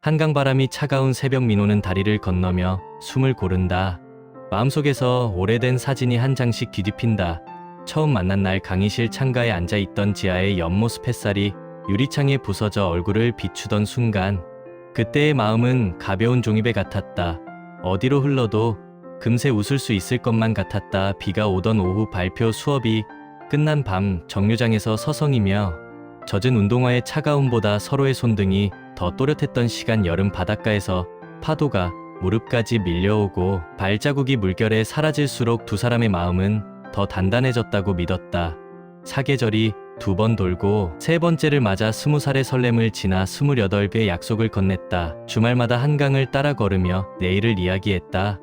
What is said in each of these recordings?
한강바람이 차가운 새벽. 민호는 다리를 건너며 숨을 고른다. 마음속에서 오래된 사진이 한 장씩 뒤집힌다. 처음 만난 날 강의실 창가에 앉아있던 지아의 옆모습. 햇살이 유리창에 부서져 얼굴을 비추던 순간, 그때의 마음은 가벼운 종이배 같았다. 어디로 흘러도 금세 웃을 수 있을 것만 같았다. 비가 오던 오후, 발표 수업이 끝난 밤, 정류장에서 서성이며 젖은 운동화의 차가움보다 서로의 손등이 더 또렷했던 시간. 여름 바닷가에서 파도가 무릎까지 밀려오고 발자국이 물결에 사라질수록 두 사람의 마음은 더 단단해졌다고 믿었다. 사계절이 두 번 돌고 세 번째를 맞아 20살의 설렘을 지나 28배의 약속을 건넸다. 주말마다 한강을 따라 걸으며 내일을 이야기했다.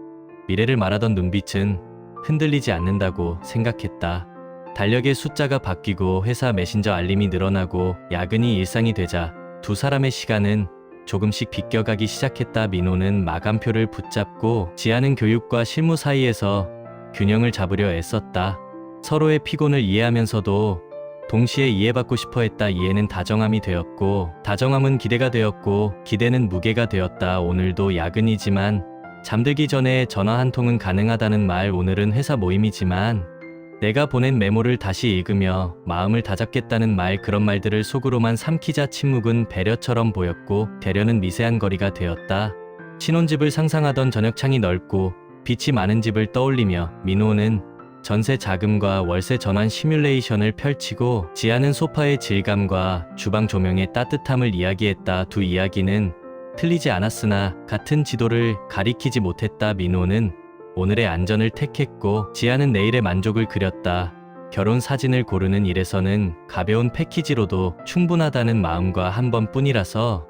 미래를 말하던 눈빛은 흔들리지 않는다고 생각했다. 달력의 숫자가 바뀌고 회사 메신저 알림이 늘어나고 야근이 일상이 되자 두 사람의 시간은 조금씩 비껴가기 시작했다. 민호는 마감표를 붙잡고 지아는 교육과 실무 사이에서 균형을 잡으려 애썼다. 서로의 피곤을 이해하면서도 동시에 이해받고 싶어 했다. 이해는 다정함이 되었고, 다정함은 기대가 되었고, 기대는 무게가 되었다. 오늘도 야근이지만 잠들기 전에 전화 한 통은 가능하다는 말. 오늘은 회사 모임이지만 내가 보낸 메모를 다시 읽으며 마음을 다잡겠다는 말. 그런 말들을 속으로만 삼키자 침묵은 배려처럼 보였고 배려는 미세한 거리가 되었다. 신혼집을 상상하던 저녁창이 넓고 빛이 많은 집을 떠올리며 민호는 전세 자금과 월세 전환 시뮬레이션을 펼치고 지아는 소파의 질감과 주방 조명의 따뜻함을 이야기했다. 두 이야기는 틀리지 않았으나 같은 지도를 가리키지 못했다. 민호는 오늘의 안전을 택했고 지아는 내일의 만족을 그렸다. 결혼 사진을 고르는 일에서는 가벼운 패키지로도 충분하다는 마음과 한 번뿐이라서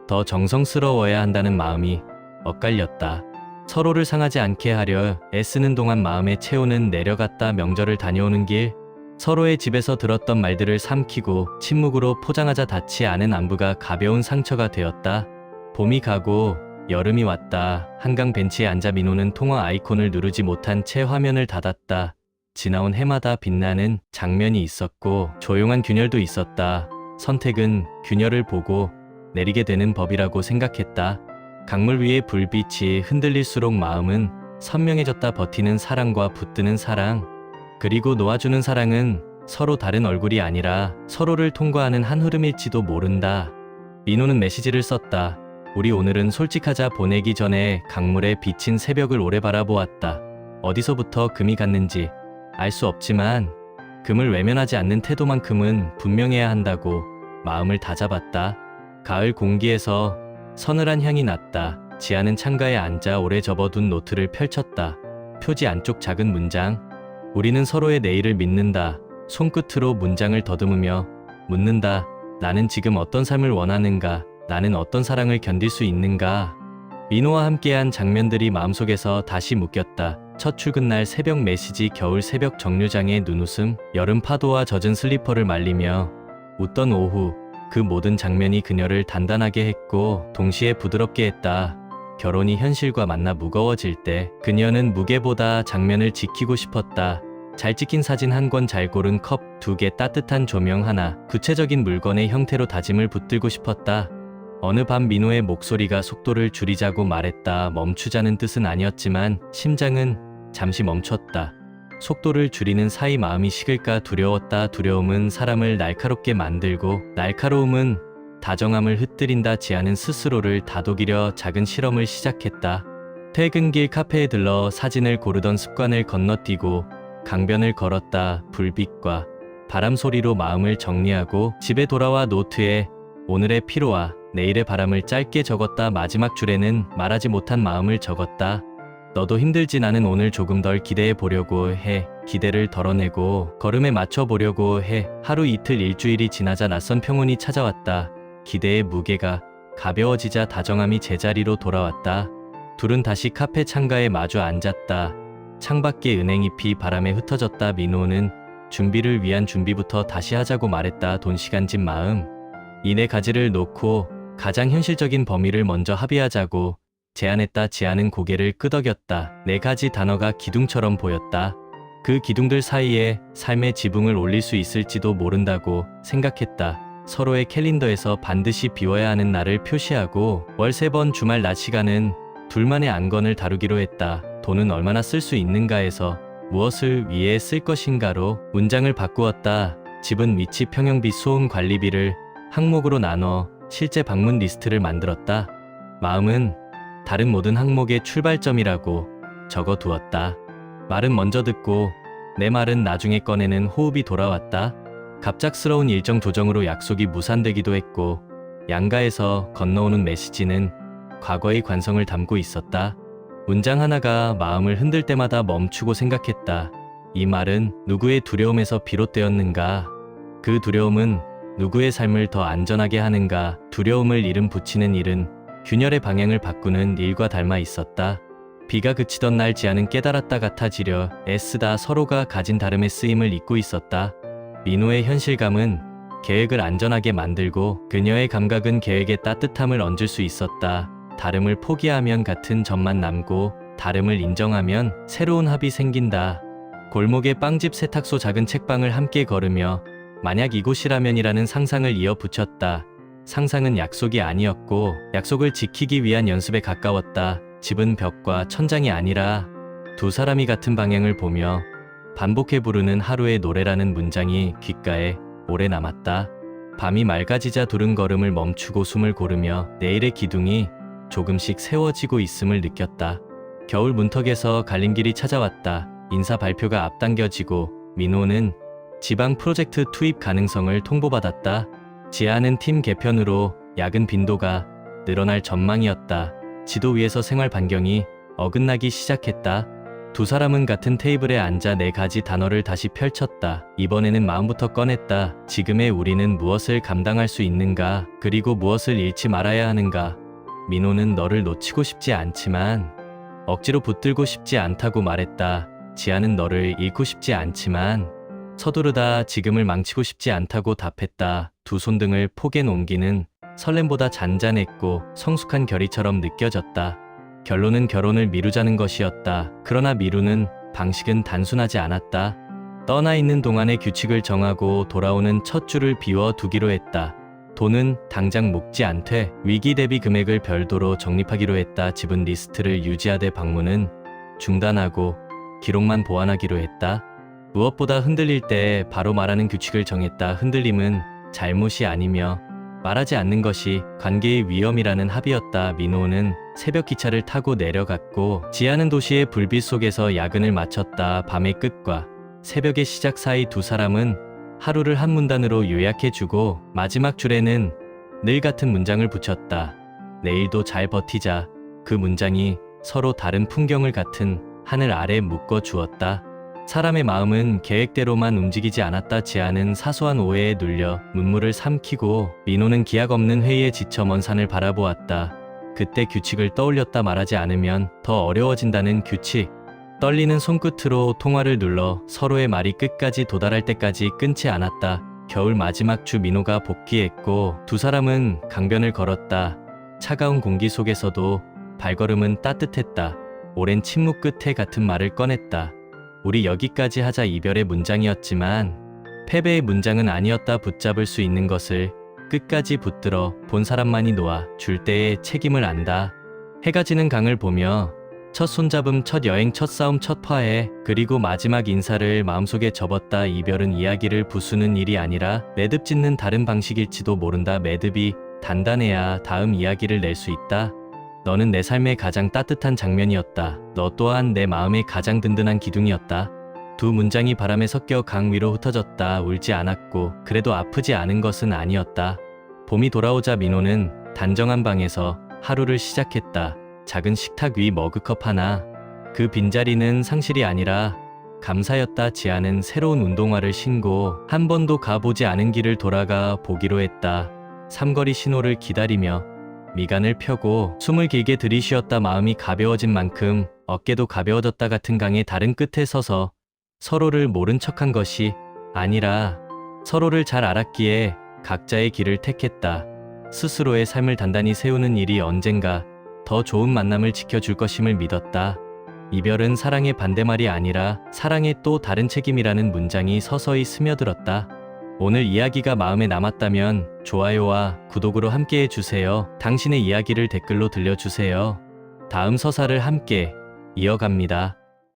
더 정성스러워야 한다는 마음이 엇갈렸다. 서로를 상하지 않게 하려 애쓰는 동안 마음의 체온은 내려갔다. 명절을 다녀오는 길, 서로의 집에서 들었던 말들을 삼키고 침묵으로 포장하자 닿지 않은 안부가 가벼운 상처가 되었다. 봄이 가고 여름이 왔다. 한강 벤치에 앉아 민호는 통화 아이콘을 누르지 못한 채 화면을 닫았다. 지나온 해마다 빛나는 장면이 있었고 조용한 균열도 있었다. 선택은 균열을 보고 내리게 되는 법이라고 생각했다. 강물 위의 불빛이 흔들릴수록 마음은 선명해졌다. 버티는 사랑과 붙드는 사랑, 그리고 놓아주는 사랑은 서로 다른 얼굴이 아니라 서로를 통과하는 한 흐름일지도 모른다. 민호는 메시지를 썼다. 우리 오늘은 솔직하자. 보내기 전에 강물에 비친 새벽을 오래 바라보았다. 어디서부터 금이 갔는지 알 수 없지만 금을 외면하지 않는 태도만큼은 분명해야 한다고 마음을 다잡았다. 가을 공기에서 서늘한 향이 났다. 지아는 창가에 앉아 오래 접어둔 노트를 펼쳤다. 표지 안쪽 작은 문장. 우리는 서로의 내일을 믿는다. 손끝으로 문장을 더듬으며 묻는다. 나는 지금 어떤 삶을 원하는가? 나는 어떤 사랑을 견딜 수 있는가? 민호와 함께한 장면들이 마음속에서 다시 묶였다. 첫 출근날 새벽 메시지, 겨울 새벽 정류장의 눈웃음, 여름 파도와 젖은 슬리퍼를 말리며 웃던 오후. 그 모든 장면이 그녀를 단단하게 했고 동시에 부드럽게 했다. 결혼이 현실과 만나 무거워질 때 그녀는 무게보다 장면을 지키고 싶었다. 잘 찍힌 사진 한 권, 잘 고른 컵 2개, 따뜻한 조명 하나, 구체적인 물건의 형태로 다짐을 붙들고 싶었다. 어느 밤 민호의 목소리가 속도를 줄이자고 말했다. 멈추자는 뜻은 아니었지만 심장은 잠시 멈췄다. 속도를 줄이는 사이 마음이 식을까 두려웠다. 두려움은 사람을 날카롭게 만들고 날카로움은 다정함을 흩뜨린다. 지아는 스스로를 다독이려 작은 실험을 시작했다. 퇴근길 카페에 들러 사진을 고르던 습관을 건너뛰고 강변을 걸었다. 불빛과 바람 소리로 마음을 정리하고 집에 돌아와 노트에 오늘의 피로와 내일의 바람을 짧게 적었다. 마지막 줄에는 말하지 못한 마음을 적었다. 너도 힘들지. 나는 오늘 조금 덜 기대해 보려고 해. 기대를 덜어내고 걸음에 맞춰 보려고 해. 하루 이틀 일주일이 지나자 낯선 평온이 찾아왔다. 기대의 무게가 가벼워지자 다정함이 제자리로 돌아왔다. 둘은 다시 카페 창가에 마주 앉았다. 창밖의 은행잎이 바람에 흩어졌다. 민호는 준비를 위한 준비부터 다시 하자고 말했다. 돈, 시간, 집, 마음, 이 네 가지를 놓고 가장 현실적인 범위를 먼저 합의하자고 제안했다. 지아는 고개를 끄덕였다. 네 가지 단어가 기둥처럼 보였다. 그 기둥들 사이에 삶의 지붕을 올릴 수 있을지도 모른다고 생각했다. 서로의 캘린더에서 반드시 비워야 하는 날을 표시하고 월 3번 주말 낮 시간은 둘만의 안건을 다루기로 했다. 돈은 얼마나 쓸 수 있는가에서 무엇을 위해 쓸 것인가로 문장을 바꾸었다. 집은 위치 평형비 소음 관리비를 항목으로 나눠 실제 방문 리스트를 만들었다. 마음은 다른 모든 항목의 출발점이라고 적어두었다. 말은 먼저 듣고 내 말은 나중에 꺼내는 호흡이 돌아왔다. 갑작스러운 일정 조정으로 약속이 무산되기도 했고 양가에서 건너오는 메시지는 과거의 관성을 담고 있었다. 문장 하나가 마음을 흔들 때마다 멈추고 생각했다. 이 말은 누구의 두려움에서 비롯되었는가? 그 두려움은 누구의 삶을 더 안전하게 하는가? 두려움을 이름 붙이는 일은 균열의 방향을 바꾸는 일과 닮아 있었다. 비가 그치던 날 지아는 깨달았다. 같아지려 애쓰다 서로가 가진 다름의 쓰임을 잊고 있었다. 민호의 현실감은 계획을 안전하게 만들고 그녀의 감각은 계획에 따뜻함을 얹을 수 있었다. 다름을 포기하면 같은 점만 남고 다름을 인정하면 새로운 합이 생긴다. 골목의 빵집 세탁소 작은 책방을 함께 걸으며 만약 이곳이라면이라는 상상을 이어 붙였다. 상상은 약속이 아니었고 약속을 지키기 위한 연습에 가까웠다. 집은 벽과 천장이 아니라 두 사람이 같은 방향을 보며 반복해 부르는 하루의 노래라는 문장이 귓가에 오래 남았다. 밤이 맑아지자 둘은 걸음을 멈추고 숨을 고르며 내일의 기둥이 조금씩 세워지고 있음을 느꼈다. 겨울 문턱에서 갈림길이 찾아왔다. 인사 발표가 앞당겨지고 민호는 지방 프로젝트 투입 가능성을 통보받았다. 지아는 팀 개편으로 야근 빈도가 늘어날 전망이었다. 지도 위에서 생활 반경이 어긋나기 시작했다. 두 사람은 같은 테이블에 앉아 4가지 단어를 다시 펼쳤다. 이번에는 마음부터 꺼냈다. 지금의 우리는 무엇을 감당할 수 있는가? 그리고 무엇을 잃지 말아야 하는가? 민호는 너를 놓치고 싶지 않지만 억지로 붙들고 싶지 않다고 말했다. 지아는 너를 잃고 싶지 않지만 서두르다 지금을 망치고 싶지 않다고 답했다. 두 손등을 포개 넘기는 설렘보다 잔잔했고 성숙한 결의처럼 느껴졌다. 결론은 결혼을 미루자는 것이었다. 그러나 미루는 방식은 단순하지 않았다. 떠나 있는 동안의 규칙을 정하고 돌아오는 첫 줄을 비워두기로 했다. 돈은 당장 묶지 않되 위기 대비 금액을 별도로 적립하기로 했다. 집은 리스트를 유지하되 방문은 중단하고 기록만 보완하기로 했다. 무엇보다 흔들릴 때 바로 말하는 규칙을 정했다. 흔들림은 잘못이 아니며 말하지 않는 것이 관계의 위험이라는 합의였다. 민호는 새벽 기차를 타고 내려갔고 지아는 도시의 불빛 속에서 야근을 마쳤다. 밤의 끝과 새벽의 시작 사이 두 사람은 하루를 한 문단으로 요약해주고 마지막 줄에는 늘 같은 문장을 붙였다. 내일도 잘 버티자. 그 문장이 서로 다른 풍경을 같은 하늘 아래 묶어 주었다. 사람의 마음은 계획대로만 움직이지 않았다. 지아는 사소한 오해에 눌려 눈물을 삼키고 민호는 기약 없는 회의에 지쳐 먼 산을 바라보았다. 그때 규칙을 떠올렸다. 말하지 않으면 더 어려워진다는 규칙. 떨리는 손끝으로 통화를 눌러 서로의 말이 끝까지 도달할 때까지 끊지 않았다. 겨울 마지막 주 민호가 복귀했고 두 사람은 강변을 걸었다. 차가운 공기 속에서도 발걸음은 따뜻했다. 오랜 침묵 끝에 같은 말을 꺼냈다. 우리 여기까지 하자. 이별의 문장이었지만 패배의 문장은 아니었다. 붙잡을 수 있는 것을 끝까지 붙들어 본 사람만이 놓아 줄 때의 책임을 안다. 해가 지는 강을 보며 첫 손잡음, 첫 여행, 첫 싸움, 첫 화해, 그리고 마지막 인사를 마음속에 접었다. 이별은 이야기를 부수는 일이 아니라 매듭 짓는 다른 방식일지도 모른다. 매듭이 단단해야 다음 이야기를 낼 수 있다. 너는 내 삶의 가장 따뜻한 장면이었다. 너 또한 내 마음의 가장 든든한 기둥이었다. 두 문장이 바람에 섞여 강 위로 흩어졌다. 울지 않았고 그래도 아프지 않은 것은 아니었다. 봄이 돌아오자 민호는 단정한 방에서 하루를 시작했다. 작은 식탁 위 머그컵 하나. 그 빈자리는 상실이 아니라 감사였다. 지아는 새로운 운동화를 신고 한 번도 가보지 않은 길을 돌아가 보기로 했다. 삼거리 신호를 기다리며 미간을 펴고 숨을 길게 들이쉬었다. 마음이 가벼워진 만큼 어깨도 가벼워졌다. 같은 강의 다른 끝에 서서 서로를 모른 척한 것이 아니라 서로를 잘 알았기에 각자의 길을 택했다. 스스로의 삶을 단단히 세우는 일이 언젠가 더 좋은 만남을 지켜줄 것임을 믿었다. 이별은 사랑의 반대말이 아니라 사랑의 또 다른 책임이라는 문장이 서서히 스며들었다. 오늘 이야기가 마음에 남았다면 좋아요와 구독으로 함께 해주세요. 당신의 이야기를 댓글로 들려주세요. 다음 서사를 함께 이어갑니다.